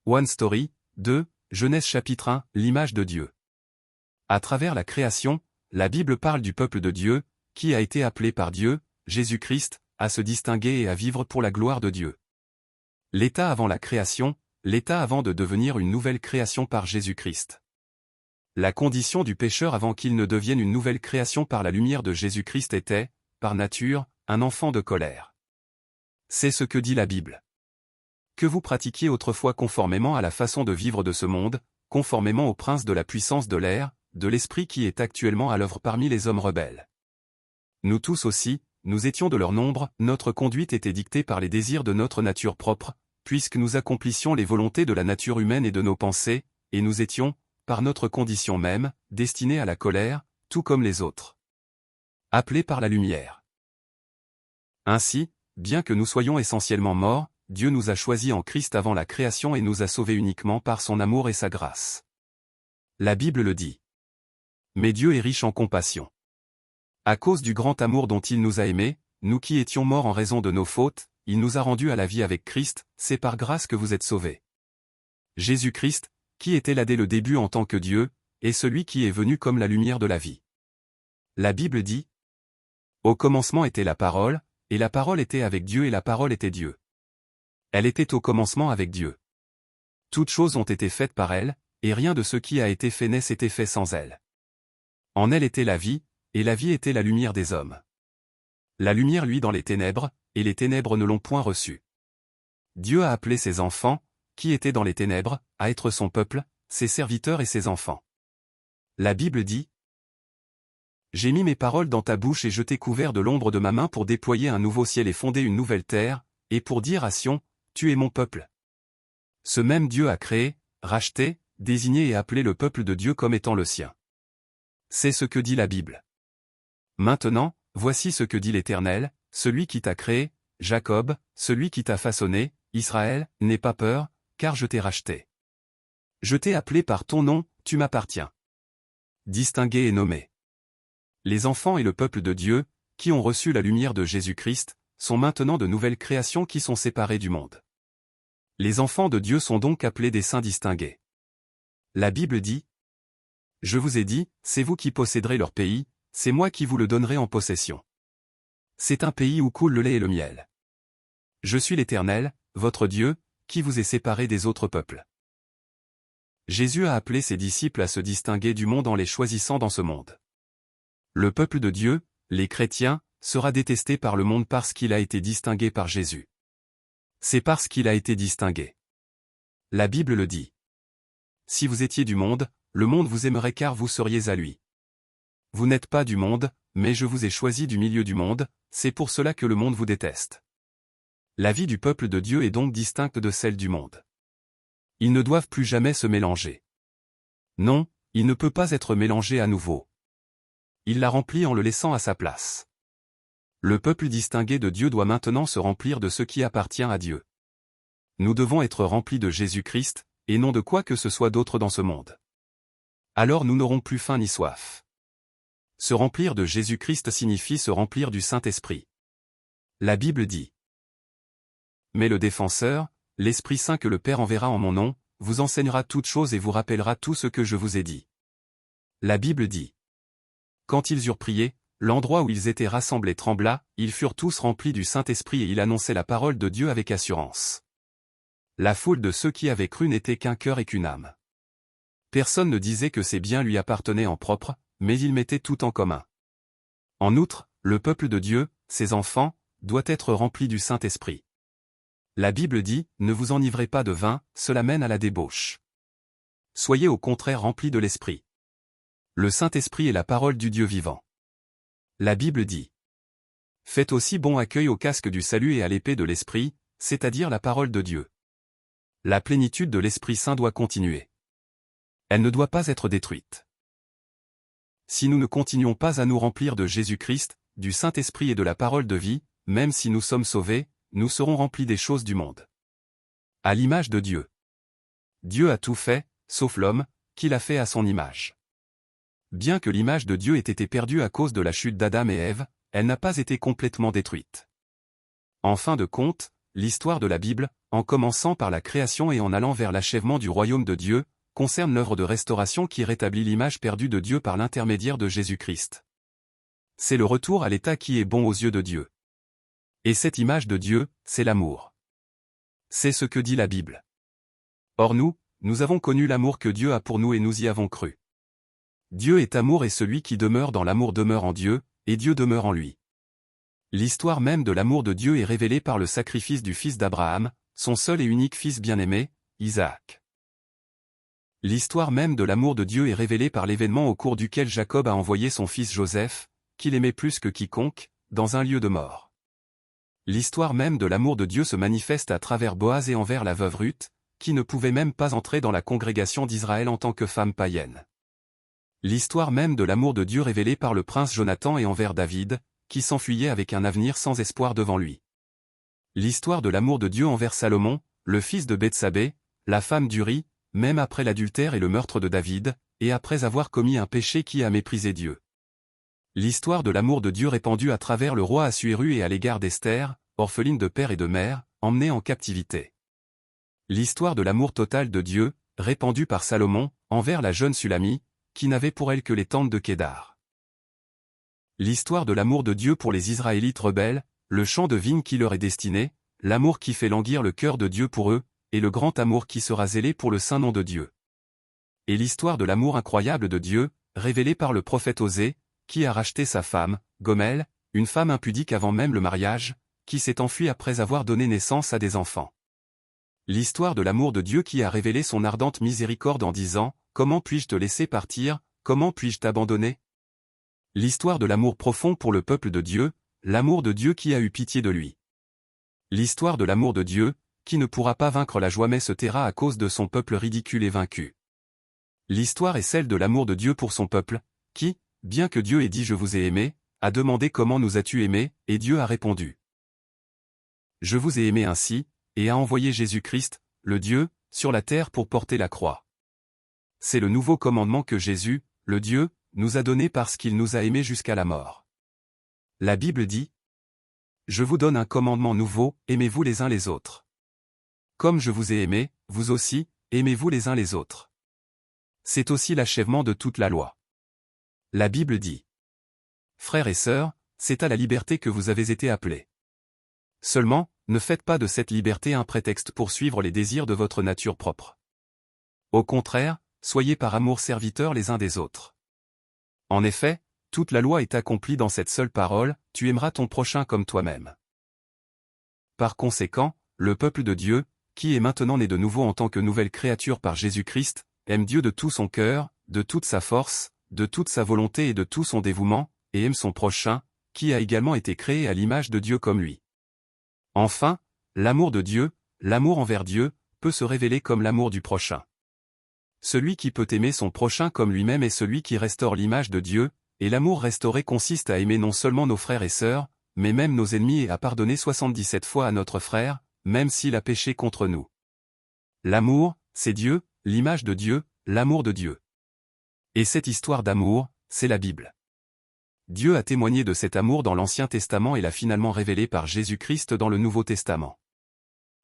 One Story, 2, Genèse chapitre 1, l'image de Dieu. À travers la création, la Bible parle du peuple de Dieu, qui a été appelé par Dieu, Jésus-Christ, à se distinguer et à vivre pour la gloire de Dieu. L'état avant la création, l'état avant de devenir une nouvelle création par Jésus-Christ. La condition du pécheur avant qu'il ne devienne une nouvelle création par la lumière de Jésus-Christ était, par nature, un enfant de colère. C'est ce que dit la Bible. Que vous pratiquiez autrefois conformément à la façon de vivre de ce monde, conformément au prince de la puissance de l'air, de l'esprit qui est actuellement à l'œuvre parmi les hommes rebelles. Nous tous aussi, nous étions de leur nombre, notre conduite était dictée par les désirs de notre nature propre, puisque nous accomplissions les volontés de la nature humaine et de nos pensées, et nous étions, par notre condition même, destinés à la colère, tout comme les autres. Appelés par la lumière. Ainsi, bien que nous soyons essentiellement morts, Dieu nous a choisis en Christ avant la création et nous a sauvés uniquement par son amour et sa grâce. La Bible le dit. Mais Dieu est riche en compassion. À cause du grand amour dont il nous a aimés, nous qui étions morts en raison de nos fautes, il nous a rendus à la vie avec Christ, c'est par grâce que vous êtes sauvés. Jésus-Christ, qui était là dès le début en tant que Dieu, est celui qui est venu comme la lumière de la vie. La Bible dit. Au commencement était la parole, et la parole était avec Dieu et la parole était Dieu. Elle était au commencement avec Dieu. Toutes choses ont été faites par elle, et rien de ce qui a été fait n'est été fait sans elle. En elle était la vie, et la vie était la lumière des hommes. La lumière luit dans les ténèbres, et les ténèbres ne l'ont point reçue. Dieu a appelé ses enfants, qui étaient dans les ténèbres, à être son peuple, ses serviteurs et ses enfants. La Bible dit. J'ai mis mes paroles dans ta bouche et je t'ai couvert de l'ombre de ma main pour déployer un nouveau ciel et fonder une nouvelle terre, et pour dire à Sion, tu es mon peuple. Ce même Dieu a créé, racheté, désigné et appelé le peuple de Dieu comme étant le sien. C'est ce que dit la Bible. Maintenant, voici ce que dit l'Éternel, celui qui t'a créé, Jacob, celui qui t'a façonné, Israël, n'aie pas peur, car je t'ai racheté. Je t'ai appelé par ton nom, tu m'appartiens. Distingué et nommé. Les enfants et le peuple de Dieu, qui ont reçu la lumière de Jésus-Christ, sont maintenant de nouvelles créations qui sont séparées du monde. Les enfants de Dieu sont donc appelés des saints distingués. La Bible dit. Je vous ai dit, c'est vous qui posséderez leur pays, c'est moi qui vous le donnerai en possession. C'est un pays où coule le lait et le miel. Je suis l'Éternel, votre Dieu, qui vous est séparé des autres peuples. Jésus a appelé ses disciples à se distinguer du monde en les choisissant dans ce monde. Le peuple de Dieu, les chrétiens, sera détesté par le monde parce qu'il a été distingué par Jésus. C'est parce qu'il a été distingué. La Bible le dit. Si vous étiez du monde, le monde vous aimerait car vous seriez à lui. Vous n'êtes pas du monde, mais je vous ai choisi du milieu du monde, c'est pour cela que le monde vous déteste. La vie du peuple de Dieu est donc distincte de celle du monde. Ils ne doivent plus jamais se mélanger. Non, il ne peut pas être mélangé à nouveau. Il l'a rempli en le laissant à sa place. Le peuple distingué de Dieu doit maintenant se remplir de ce qui appartient à Dieu. Nous devons être remplis de Jésus-Christ, et non de quoi que ce soit d'autre dans ce monde. Alors nous n'aurons plus faim ni soif. Se remplir de Jésus-Christ signifie se remplir du Saint-Esprit. La Bible dit. Mais le défenseur, l'Esprit Saint que le Père enverra en mon nom, vous enseignera toutes choses et vous rappellera tout ce que je vous ai dit. La Bible dit. Quand ils eurent prié, l'endroit où ils étaient rassemblés trembla, ils furent tous remplis du Saint-Esprit et ils annonçaient la parole de Dieu avec assurance. La foule de ceux qui avaient cru n'était qu'un cœur et qu'une âme. Personne ne disait que ses biens lui appartenaient en propre, mais ils mettaient tout en commun. En outre, le peuple de Dieu, ses enfants, doit être rempli du Saint-Esprit. La Bible dit, ne vous enivrez pas de vin, cela mène à la débauche. Soyez au contraire remplis de l'Esprit. Le Saint-Esprit est la parole du Dieu vivant. La Bible dit. Faites aussi bon accueil au casque du salut et à l'épée de l'Esprit, c'est-à-dire la parole de Dieu. La plénitude de l'Esprit Saint doit continuer. Elle ne doit pas être détruite. Si nous ne continuons pas à nous remplir de Jésus-Christ, du Saint-Esprit et de la parole de vie, même si nous sommes sauvés, nous serons remplis des choses du monde. À l'image de Dieu. Dieu a tout fait, sauf l'homme, qu'il a fait à son image. Bien que l'image de Dieu ait été perdue à cause de la chute d'Adam et Ève, elle n'a pas été complètement détruite. En fin de compte, l'histoire de la Bible, en commençant par la création et en allant vers l'achèvement du royaume de Dieu, concerne l'œuvre de restauration qui rétablit l'image perdue de Dieu par l'intermédiaire de Jésus-Christ. C'est le retour à l'état qui est bon aux yeux de Dieu. Et cette image de Dieu, c'est l'amour. C'est ce que dit la Bible. Or nous avons connu l'amour que Dieu a pour nous et nous y avons cru. Dieu est amour et celui qui demeure dans l'amour demeure en Dieu, et Dieu demeure en lui. L'histoire même de l'amour de Dieu est révélée par le sacrifice du fils d'Abraham, son seul et unique fils bien-aimé, Isaac. L'histoire même de l'amour de Dieu est révélée par l'événement au cours duquel Jacob a envoyé son fils Joseph, qu'il aimait plus que quiconque, dans un lieu de mort. L'histoire même de l'amour de Dieu se manifeste à travers Boaz et envers la veuve Ruth, qui ne pouvait même pas entrer dans la congrégation d'Israël en tant que femme païenne. L'histoire même de l'amour de Dieu révélée par le prince Jonathan et envers David, qui s'enfuyait avec un avenir sans espoir devant lui. L'histoire de l'amour de Dieu envers Salomon, le fils de Bethsabée, la femme d'Uri, même après l'adultère et le meurtre de David, et après avoir commis un péché qui a méprisé Dieu. L'histoire de l'amour de Dieu répandue à travers le roi Assuéru et à l'égard d'Esther, orpheline de père et de mère, emmenée en captivité. L'histoire de l'amour total de Dieu, répandue par Salomon, envers la jeune Sulamie, qui n'avait pour elle que les tentes de Kédar. L'histoire de l'amour de Dieu pour les Israélites rebelles, le champ de vigne qui leur est destiné, l'amour qui fait languir le cœur de Dieu pour eux, et le grand amour qui sera zélé pour le saint nom de Dieu. Et l'histoire de l'amour incroyable de Dieu, révélée par le prophète Osée, qui a racheté sa femme, Gomel, une femme impudique avant même le mariage, qui s'est enfuie après avoir donné naissance à des enfants. L'histoire de l'amour de Dieu qui a révélé son ardente miséricorde en disant, « Comment puis-je te laisser partir, comment puis-je t'abandonner ?» L'histoire de l'amour profond pour le peuple de Dieu, l'amour de Dieu qui a eu pitié de lui. L'histoire de l'amour de Dieu, qui ne pourra pas vaincre la joie mais se taira à cause de son peuple ridicule et vaincu. L'histoire est celle de l'amour de Dieu pour son peuple, qui, bien que Dieu ait dit « Je vous ai aimé », a demandé « Comment nous as-tu aimés ?» et Dieu a répondu « Je vous ai aimé ainsi », et a envoyé Jésus-Christ, le Dieu, sur la terre pour porter la croix. C'est le nouveau commandement que Jésus, le Dieu, nous a donné parce qu'il nous a aimés jusqu'à la mort. La Bible dit « Je vous donne un commandement nouveau, aimez-vous les uns les autres. Comme je vous ai aimé, vous aussi, aimez-vous les uns les autres. » C'est aussi l'achèvement de toute la loi. La Bible dit « Frères et sœurs, c'est à la liberté que vous avez été appelés. Seulement, ne faites pas de cette liberté un prétexte pour suivre les désirs de votre nature propre. Au contraire, soyez par amour serviteurs les uns des autres. En effet, toute la loi est accomplie dans cette seule parole, tu aimeras ton prochain comme toi-même. » Par conséquent, le peuple de Dieu, qui est maintenant né de nouveau en tant que nouvelle créature par Jésus-Christ, aime Dieu de tout son cœur, de toute sa force, de toute sa volonté et de tout son dévouement, et aime son prochain, qui a également été créé à l'image de Dieu comme lui. Enfin, l'amour de Dieu, l'amour envers Dieu, peut se révéler comme l'amour du prochain. Celui qui peut aimer son prochain comme lui-même est celui qui restaure l'image de Dieu, et l'amour restauré consiste à aimer non seulement nos frères et sœurs, mais même nos ennemis et à pardonner 77 fois à notre frère, même s'il a péché contre nous. L'amour, c'est Dieu, l'image de Dieu, l'amour de Dieu. Et cette histoire d'amour, c'est la Bible. Dieu a témoigné de cet amour dans l'Ancien Testament et l'a finalement révélé par Jésus-Christ dans le Nouveau Testament.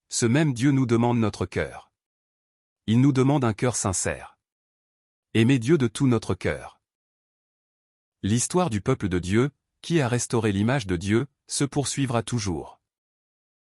Ce même Dieu nous demande notre cœur. Il nous demande un cœur sincère. Aimer Dieu de tout notre cœur. L'histoire du peuple de Dieu, qui a restauré l'image de Dieu, se poursuivra toujours.